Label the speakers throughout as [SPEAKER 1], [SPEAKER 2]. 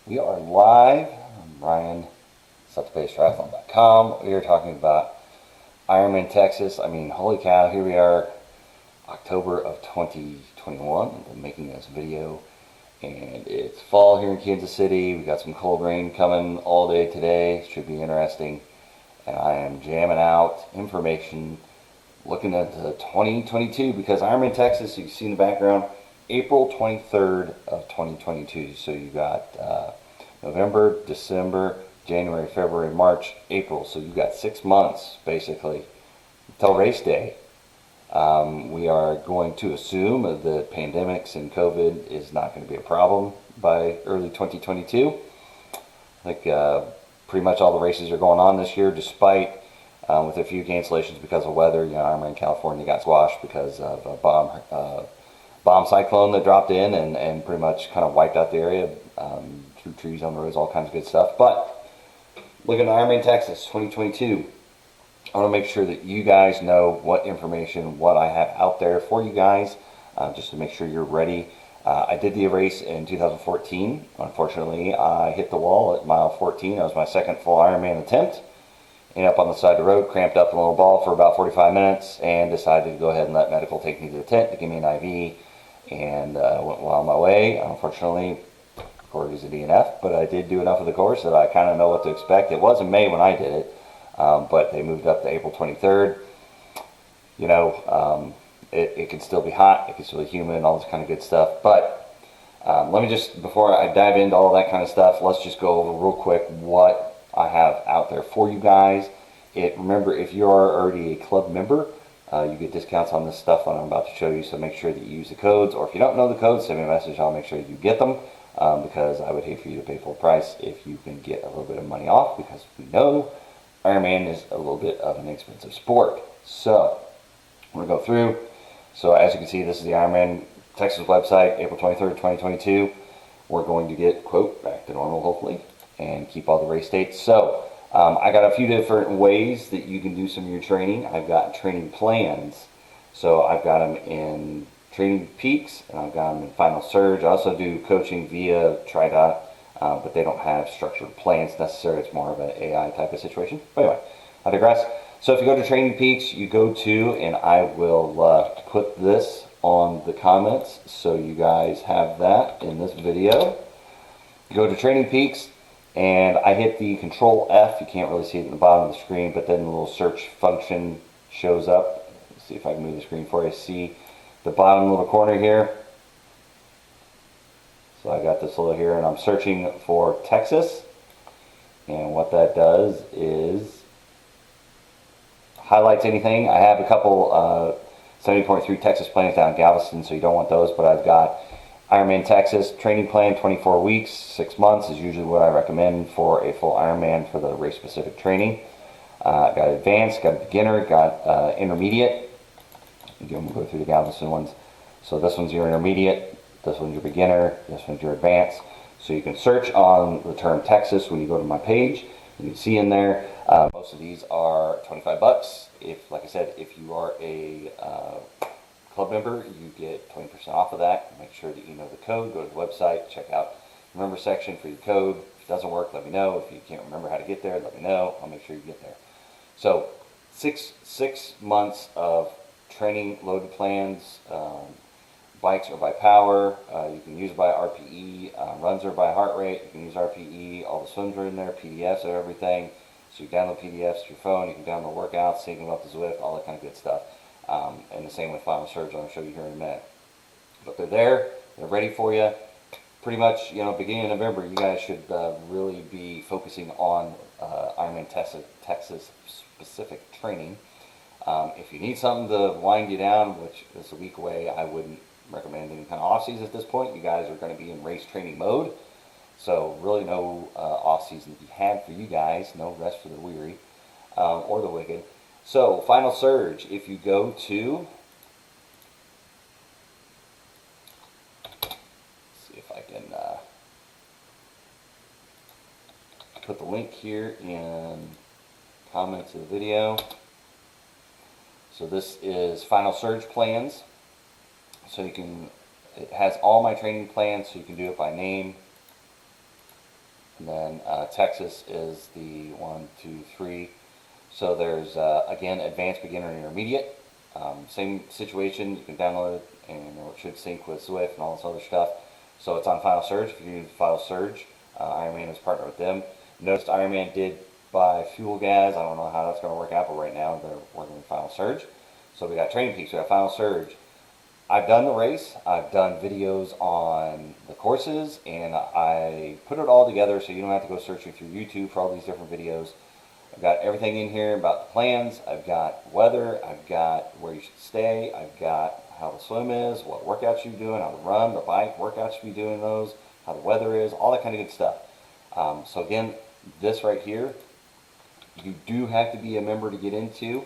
[SPEAKER 1] We are live. I'm Ryan, Triathlon.com. We are talking about Ironman, Texas. I mean, holy cow, here we are, October of 2021. I'm making this video, and it's fall here in Kansas City. We got some cold rain coming all day today. Should be interesting. And I am jamming out information, looking at the 2022, because Ironman, Texas, you see in the background, April 23rd of 2022. So you got November, December, January, February, March, April. So you got 6 months basically until race day. We are going to assume the pandemics and COVID is not going to be a problem by early 2022. I think pretty much all the races are going on this year, despite with a few cancellations because of weather. Ironman California got squashed because of a bomb cyclone that dropped in and pretty much kind of wiped out the area, threw trees on the roads, all kinds of good stuff. But looking at Ironman Texas 2022, I want to make sure that you guys know what information, what I have out there for you guys, just to make sure you're ready. I did the race in 2014. Unfortunately, I hit the wall at mile 14. That was my second full Ironman attempt. Ended up on the side of the road, cramped up in a little ball for about 45 minutes, and decided to go ahead and let medical take me to the tent to give me an IV, and went well on my way. Unfortunately, according to DNF, but I did do enough of the course that I kind of know what to expect. It was in May when I did it, but they moved up to April 23rd. It can still be hot, it can still be humid, and all this kind of good stuff. But let me just, before I dive into all that kind of stuff, let's just go over real quick what I have out there for you guys. Remember, if you are already a club member, you get discounts on this stuff that I'm about to show you, so make sure that you use the codes, or if you don't know the codes, send me a message. I'll make sure you get them, because I would hate for you to pay full price if you can get a little bit of money off, because we know Ironman is a little bit of an expensive sport. So I'm going to go through. So as you can see, this is the Ironman Texas website, April 23rd, 2022. We're going to get, quote, back to normal, hopefully, and keep all the race dates. So I got a few different ways that you can do some of your training. I've got training plans. So I've got them in Training Peaks, and I've got them in Final Surge. I also do coaching via Tridot, but they don't have structured plans necessarily. It's more of an AI type of situation. But anyway, I digress. So if you go to Training Peaks, you go to, and I will put this on the comments so you guys have that in this video. You go to Training Peaks, and I hit the Control F. You can't really see it in the bottom of the screen, but then the little search function shows up. Let's see if I can move the screen for you. See the bottom little corner here? So I got this little here, and I'm searching for Texas. And what that does is highlights anything. I have a couple 70.3 Texas plans down in Galveston, so you don't want those, but I've got Ironman Texas training plan, 24 weeks, 6 months is usually what I recommend for a full Ironman for the race specific training. Got advanced, got beginner, got intermediate. Again, we'll go through the Galveston ones. So this one's your intermediate, this one's your beginner, this one's your advanced. So you can search on the term Texas when you go to my page. You can see in there, most of these are 25 bucks. If, like I said, if you are a club member, you get 20% off of that. Make sure that you know the code. Go to the website, check out the member section for your code. If it doesn't work, let me know. If you can't remember how to get there, let me know. I'll make sure you get there. So six months of training loaded plans. Bikes are by power. You can use by RPE. Runs are by heart rate. You can use RPE. All the swims are in there. PDFs of everything. So you download PDFs to your phone. You can download workouts, sync them up to Zwift, all that kind of good stuff. And the same with Final Surge. I'll show you here in a minute. But they're there. They're ready for you. Pretty much, beginning of November, you guys should really be focusing on Ironman Texas specific training. If you need something to wind you down, which is a week away, I wouldn't recommend any kind of off-season at this point. You guys are going to be in race training mode. So really no off-season to be had for you guys. No rest for the weary or the wicked. So Final Surge, if you go to, see if I can put the link here in comments of the video. So this is Final Surge plans. So it has all my training plans, so you can do it by name. And then Texas is the 1, 2, 3. So there's, again, advanced, beginner, and intermediate. Same situation, you can download it, and it should sync with Zwift and all this other stuff. So it's on Final Surge. If you use Final Surge, Ironman is partnered with them. Noticed Ironman did buy fuel gas. I don't know how that's going to work out, but right now they're working with Final Surge. So we got Training Peaks, we got Final Surge. I've done the race, I've done videos on the courses, and I put it all together so you don't have to go searching through YouTube for all these different videos. I've got everything in here about the plans, I've got weather, I've got where you should stay, I've got how the swim is, what workouts you're doing, how to run, the bike, workouts you should be doing those, how the weather is, all that kind of good stuff. So again, this right here, you do have to be a member to get into,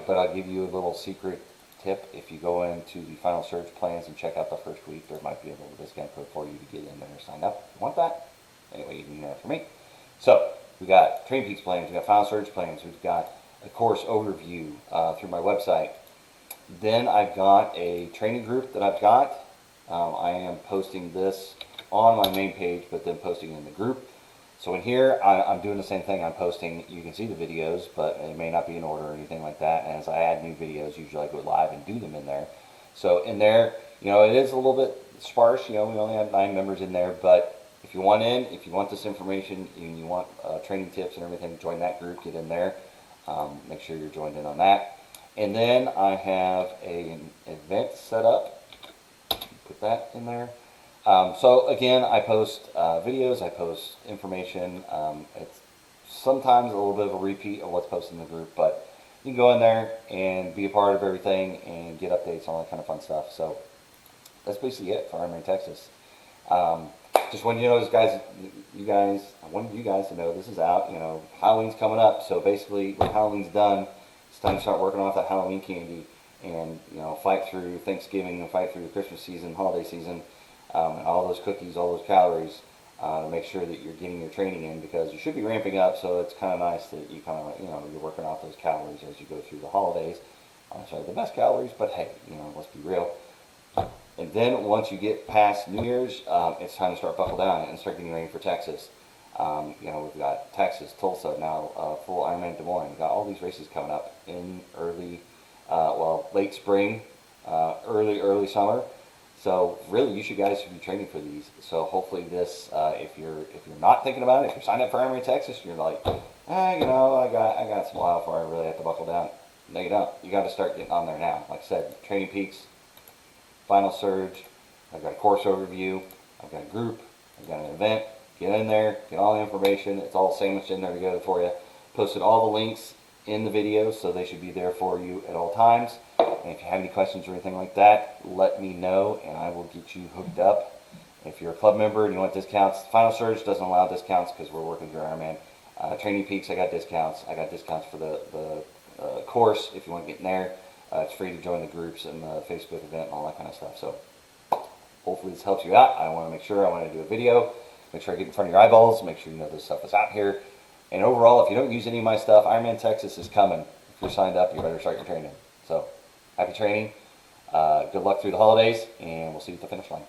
[SPEAKER 1] but I'll give you a little secret tip. If you go into the Final Surge plans and check out the first week, there might be a little discount code for you to get in there and sign up. You want that? Anyway, you can do that for me. So, we got Training Peaks plans, we got Final Surge plans, we've got a course overview through my website. Then I've got a training group that I've got. I am posting this on my main page, but then posting in the group. So in here, I'm doing the same thing. I'm posting, you can see the videos, but it may not be in order or anything like that. And as I add new videos, usually I go live and do them in there. So in there, you know, it is a little bit sparse. You know, we only have 9 members in there, but if you want in, if you want this information, and you want training tips and everything, join that group, get in there. Make sure you're joined in on that. And then I have an event set up. Put that in there. So again, I post videos, I post information. It's sometimes a little bit of a repeat of what's posted in the group, but you can go in there and be a part of everything and get updates and all that kind of fun stuff. So that's basically it for Ironman Texas. Just wanted you to know, guys, I wanted you guys to know this is out. You know, Halloween's coming up, so basically when Halloween's done, it's time to start working off that Halloween candy and, you know, fight through Thanksgiving and fight through the Christmas season, holiday season. And all those cookies, all those calories, to make sure that you're getting your training in, because you should be ramping up. So it's kind of nice that you kind of, you know, you're working off those calories as you go through the holidays. Sorry, the best calories, but hey, you know, let's be real. And then once you get past New Year's, it's time to start buckle down and start getting ready for Texas. You know, we've got Texas, Tulsa, now full Ironman Des Moines. We've got all these races coming up in early, late spring, early summer. So really, you guys should be training for these. So hopefully this, if you're not thinking about it, if you're signed up for Ironman Texas, you're like, you know, I got some while before I really have to buckle down. No, you don't. You got to start getting on there now. Like I said, Training Peaks, Final Surge. I've got a course overview. I've got a group. I've got an event. Get in there. Get all the information. It's all sandwiched in there together for you. Posted all the links in the video, so they should be there for you at all times. And if you have any questions or anything like that, let me know and I will get you hooked up. If you're a club member and you want discounts, Final Surge doesn't allow discounts because we're working through Ironman. Training Peaks, I got discounts. I got discounts for the course if you want to get in there. It's free to join the groups and the Facebook event and all that kind of stuff. So hopefully this helps you out. I want to do a video, make sure I get in front of your eyeballs, make sure you know this stuff is out here. And overall, if you don't use any of my stuff, Ironman Texas is coming. If you're signed up, you better start your training. So happy training. Good luck through the holidays, and we'll see you at the finish line.